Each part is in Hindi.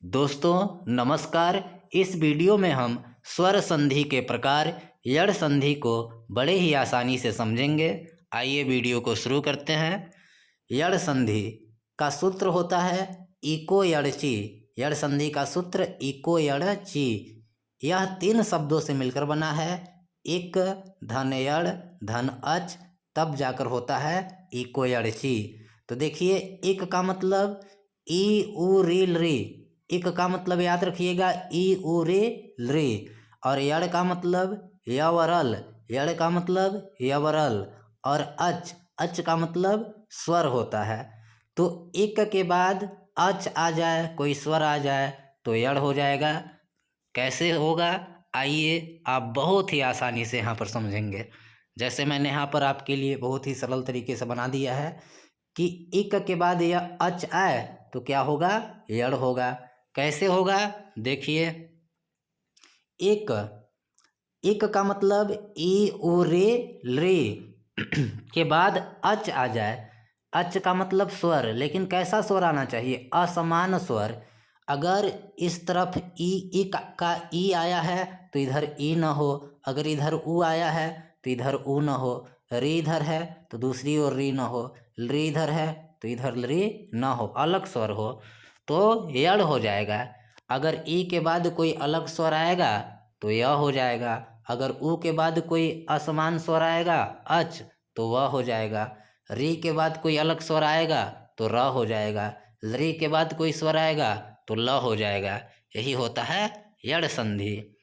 दोस्तों नमस्कार। इस वीडियो में हम स्वर संधि के प्रकार यड़ संधि को बड़े ही आसानी से समझेंगे। आइए वीडियो को शुरू करते हैं। यड़ संधि का सूत्र होता है इको यड़ची। यड़ संधि का सूत्र इको यड़ची। यह 3 शब्दों से मिलकर बना है। इक धन यड़ धन अच, तब जाकर होता है इको यड़ची। तो देखिए, इक का मतलब ई उ री री। इक का मतलब याद रखिएगा ई उ रे रे। और यड़ का मतलब यवरल। यड़ का मतलब यवरल। और अच, अच का मतलब स्वर होता है। तो इक के बाद अच आ जाए, कोई स्वर आ जाए तो यड़ हो जाएगा। कैसे होगा, आइए आप बहुत ही आसानी से यहाँ पर समझेंगे। जैसे मैंने यहाँ पर आपके लिए बहुत ही सरल तरीके से बना दिया है कि इक के बाद यह अच आए तो क्या होगा, यड़ होगा। कैसे होगा, देखिए। एक, एक का मतलब ई उ रे रे के बाद अच आ जाए। अच का मतलब स्वर, लेकिन कैसा स्वर आना चाहिए, असमान स्वर। अगर इस तरफ ई का ई आया है तो इधर ई न हो, अगर इधर उ आया है तो इधर उ न हो, रे इधर है तो दूसरी ओर री न हो, रे इधर है तो इधर रे न हो, अलग स्वर हो तो यड़ हो जाएगा। अगर ई के बाद कोई अलग स्वर आएगा तो य हो जाएगा। अगर उ के बाद कोई असमान स्वर आएगा अच तो वह हो जाएगा। री के बाद कोई अलग स्वर आएगा तो र हो जाएगा। री के बाद कोई स्वर आएगा तो ल हो जाएगा। यही होता है यड़ संधि।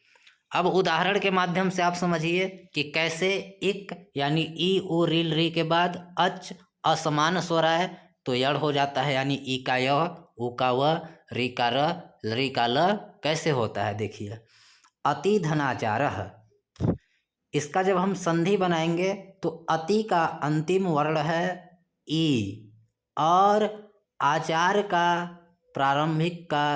अब उदाहरण के माध्यम से आप समझिए कि कैसे इक यानी ई उ रील री के बाद अच असमान स्वर आए तो यड़ हो जाता है, यानी ई का य, उ का व, री का र, री का ल। कैसे होता है देखिए। अति धनाचारः, इसका जब हम संधि बनाएंगे तो अति का अंतिम वर्ण है ई और आचार का प्रारंभिक का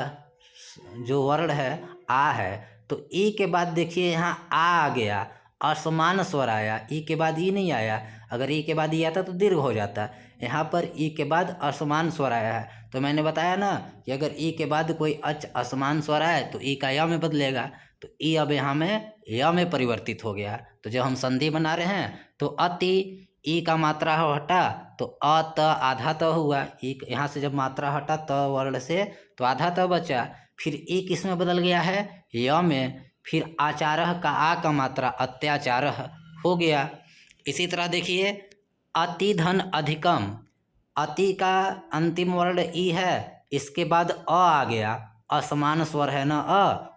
जो वर्ण है आ है। तो ई के बाद देखिए यहाँ आ गया, असमान स्वर आया। ई के बाद ई नहीं आया, अगर ई के बाद ई आता तो दीर्घ हो जाता। यहाँ पर ई के बाद असमान स्वर आया है, तो मैंने बताया ना कि अगर ई के बाद कोई अच असमान स्वर आए तो ई का य में बदलेगा। तो ई अब यहाँ में य में परिवर्तित हो गया। तो जब हम संधि बना रहे हैं तो अति, ई का मात्रा हटा तो अ त आधा त हुआ। ई यहाँ से जब मात्रा हटा त वर्ण से तो आधा त बचा। फिर ई किस में बदल गया है, य में। फिर आचारः का आ का मात्रा अत्याचारः हो गया। इसी तरह देखिए, अति धन अधिकम। अति का अंतिम वर्ण ई है, इसके बाद अ आ गया, असमान स्वर है ना,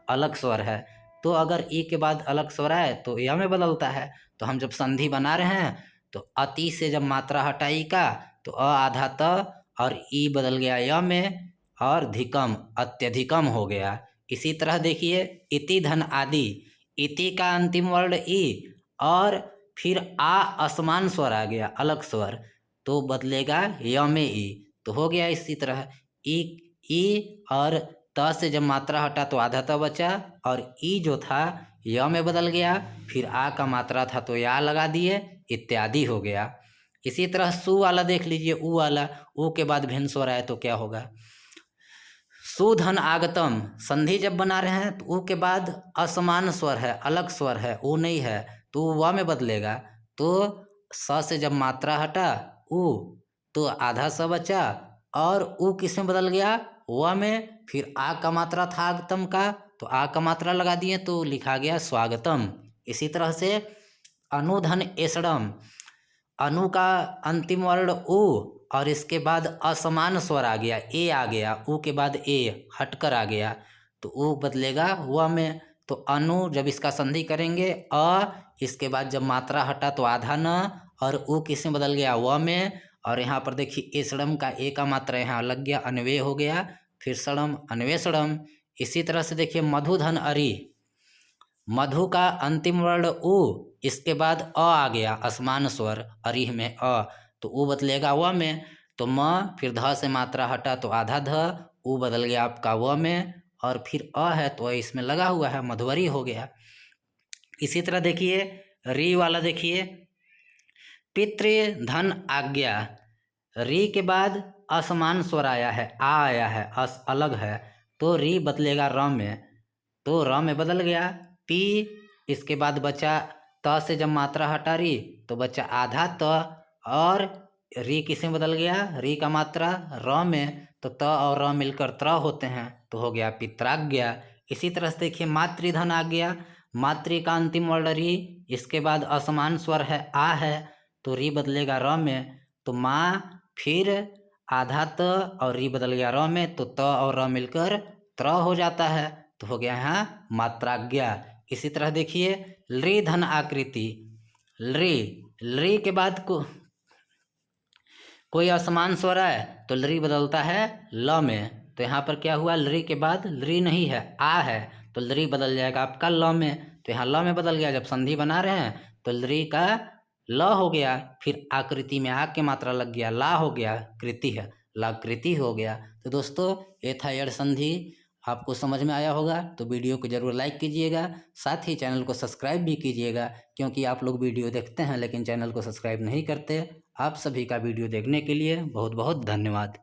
अलग स्वर है। तो अगर ई के बाद अलग स्वर आए तो य में बदलता है। तो हम जब संधि बना रहे हैं तो अति से जब मात्रा हटाई का तो अ आधा त और ई बदल गया य में, और धिकम अत्यधिकम हो गया। इसी तरह देखिए, इति धन आदि। इति का अंतिम वर्ण ई और फिर आ असमान स्वर आ गया, अलग स्वर, तो बदलेगा य में ई, तो हो गया। इसी तरह ई और त से जब मात्रा हटा तो आधा त बचा, और ई जो था य में बदल गया। फिर आ का मात्रा था तो या लगा दिए, इत्यादि हो गया। इसी तरह सु वाला देख लीजिए, उ वाला, उ के बाद भिन्न स्वर आए तो क्या होगा। सुधन आगतम, संधि जब बना रहे हैं तो उ के बाद असमान स्वर है, अलग स्वर है, उ नहीं है, तो व में बदलेगा। तो स से जब मात्रा हटा उ तो आधा स बचा, और उ किस में बदल गया, व में। फिर आ का मात्रा था आगतम का, तो आ का मात्रा लगा दिए तो लिखा गया स्वागतम। इसी तरह से अनुधन एसड़म। अनु का अंतिम वर्ण उ और इसके बाद असमान स्वर आ गया, ए आ गया, उ के बाद ए हटकर आ गया, तो उ बदलेगा व में। तो अनु जब इसका संधि करेंगे इसके बाद जब मात्रा हटा तो आधा न, और उ किस में बदल गया, व में। और यहाँ पर देखिए एसड़म का ए का मात्रा यहाँ लग गया, अन्वय हो गया, फिर सड़म अन्वय सड़म। इसी तरह से देखिए मधुधन अरि। मधु का अंतिम वर्ण उ, इसके बाद आ गया, असमान स्वर, अरिह में तो उ बदलेगा व में। तो म फिर ध से मात्रा हटा तो आधा ध, उ बदल गया आपका व में, और फिर है तो इसमें लगा हुआ है, मधुवरी हो गया। इसी तरह देखिए री वाला देखिए, पितृ धन आज्ञा। री के बाद असमान स्वर आया है, आ आया है, अस अलग है, तो री बदलेगा र में, तो र में बदल गया पी। इसके बाद बचा त से जब मात्रा हटा री तो बचा आधा त, और री किस में बदल गया, री का मात्रा र में, तो त और र मिलकर त्र होते हैं, तो हो गया पित्राज्ञा। इसी तरह से देखिए मातृधन आ गया, मातृ का अंतिम वर्ण री, इसके बाद असमान स्वर है आ है, तो री बदलेगा र में, तो माँ, फिर आधा त और री बदल गया र में, तो त और र मिलकर त्र हो जाता है, तो हो गया यहाँ मात्राज्ञा। इसी तरह देखिए लृ धन आकृति, लृ के बाद कोई असमान स्वर है तो लृ बदलता है ल में, तो यहाँ पर क्या हुआ, लृ के बाद लृ नहीं है आ है, तो लृ बदल जाएगा आपका ल में, तो यहाँ ल में बदल गया। जब संधि बना रहे हैं तो लृ का ल हो गया, फिर आकृति में आ के मात्रा लग गया, ला हो गया, कृति है, लाकृति हो गया। तो दोस्तों ये था यड़ संधि, आपको समझ में आया होगा तो वीडियो को ज़रूर लाइक कीजिएगा, साथ ही चैनल को सब्सक्राइब भी कीजिएगा, क्योंकि आप लोग वीडियो देखते हैं लेकिन चैनल को सब्सक्राइब नहीं करते। आप सभी का वीडियो देखने के लिए बहुत बहुत धन्यवाद।